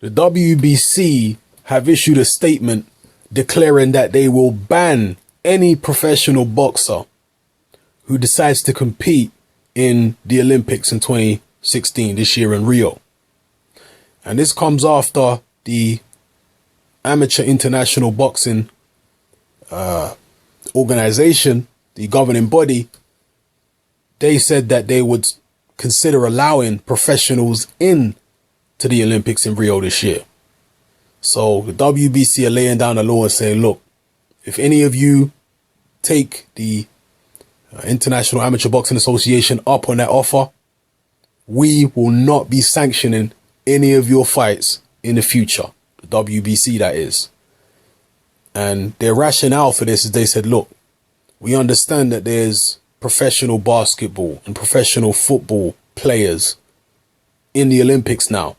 the WBC have issued a statement declaring that they will ban any professional boxer who decides to compete in the Olympics in 2016, this year in Rio. And this comes after the Amateur International Boxing organization, the governing body, they said that they would consider allowing professionals in to the Olympics in Rio this year. So the WBC are laying down the law and saying, look, if any of you take the International Amateur Boxing Association up on that offer, we will not be sanctioning any of your fights in the future. The WBC, that is. And their rationale for this is they said, look, we understand that there's professional basketball and professional football players in the Olympics now.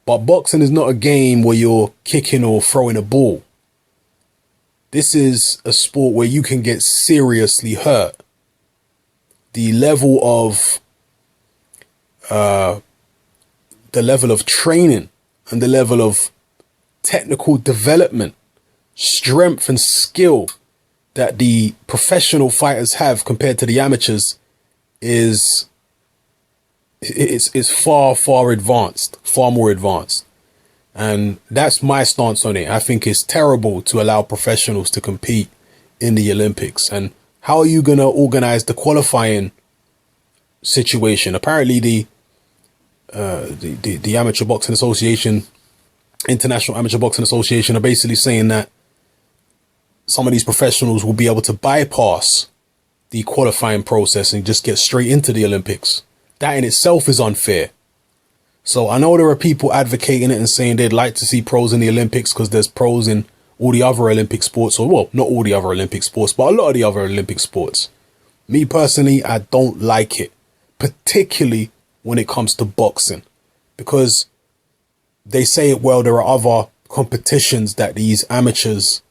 But boxing is not a game where you're kicking or throwing a ball. This is a sport where you can get seriously hurt. The level of training and the level of technical development, strength and skill that the professional fighters have compared to the amateurs is far advanced, far more advanced. And that's my stance on it. I think it's terrible to allow professionals to compete in the Olympics. And how are you going to organize the qualifying situation? Apparently the Amateur Boxing Association, International Amateur Boxing Association, are basically saying that some of these professionals will be able to bypass the qualifying process and just get straight into the Olympics. That in itself is unfair. So I know there are people advocating it and saying they'd like to see pros in the Olympics because there's pros in all the other Olympic sports, or well, not all the other Olympic sports, but a lot of the other Olympic sports. Me personally, I don't like it, particularly when it comes to boxing, because they say, well, there are other competitions that these amateurs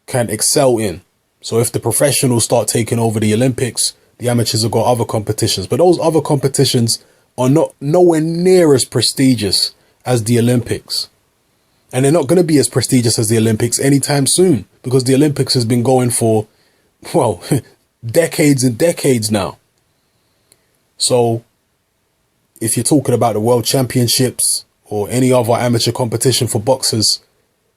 can excel in. So if the professionals start taking over the Olympics, the amateurs have got other competitions, but those other competitions are nowhere near as prestigious as the Olympics. And they're not going to be as prestigious as the Olympics anytime soon, because the Olympics has been going for, well, decades and decades now. So if you're talking about the World Championships or any other amateur competition for boxers,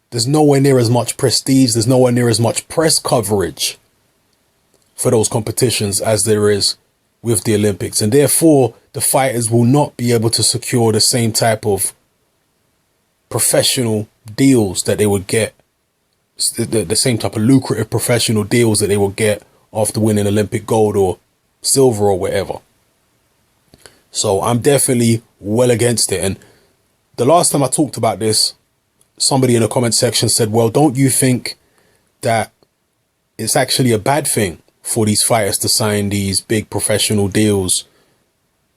there's nowhere near as much prestige, there's nowhere near as much press coverage for those competitions as there is with the Olympics. And therefore, the fighters will not be able to secure the same type of professional deals that they would get, the same type of lucrative professional deals that they will get after winning Olympic gold or silver or whatever. So I'm definitely well against it. And the last time I talked about this, somebody in the comment section said, well, don't you think that it's actually a bad thing for these fighters to sign these big professional deals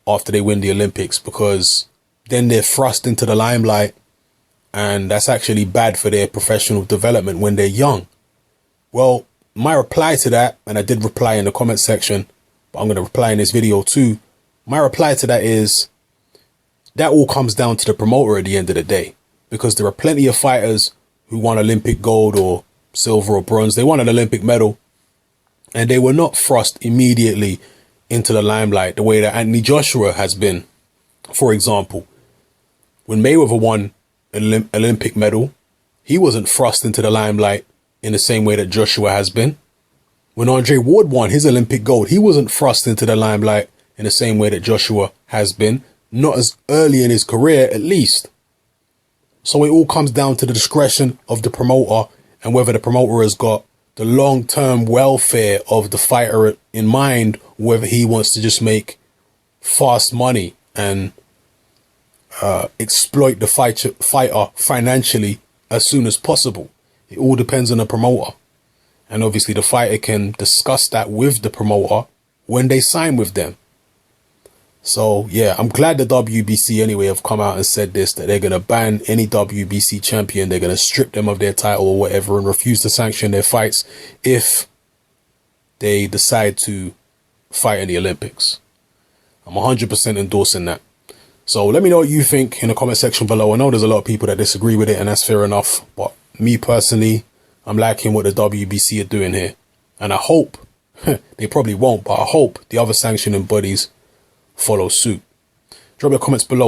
after they win the Olympics, because then they're thrust into the limelight and that's actually bad for their professional development when they're young? Well, my reply to that, and I did reply in the comment section, but I'm going to reply in this video too. My reply to that is that all comes down to the promoter at the end of the day, because there are plenty of fighters who won Olympic gold or silver or bronze. They won an Olympic medal and they were not thrust immediately into the limelight the way that Anthony Joshua has been. For example, when Mayweather won an Olympic medal, he wasn't thrust into the limelight in the same way that Joshua has been. When Andre Ward won his Olympic gold, he wasn't thrust into the limelight in the same way that Joshua has been, not as early in his career at least. So it all comes down to the discretion of the promoter and whether the promoter has got the long-term welfare of the fighter in mind, whether he wants to just make fast money and exploit the fighter financially as soon as possible. It all depends on the promoter. And obviously the fighter can discuss that with the promoter when they sign with them. So yeah, I'm glad the WBC anyway have come out and said this, that they're going to ban any WBC champion. They're going to strip them of their title or whatever and refuse to sanction their fights if they decide to fight in the Olympics. I'm 100% endorsing that. So let me know what you think in the comment section below. I know there's a lot of people that disagree with it, and that's fair enough. But me personally, I'm liking what the WBC are doing here. And I hope, they probably won't, but I hope the other sanctioning bodies follow suit. Drop your comments below.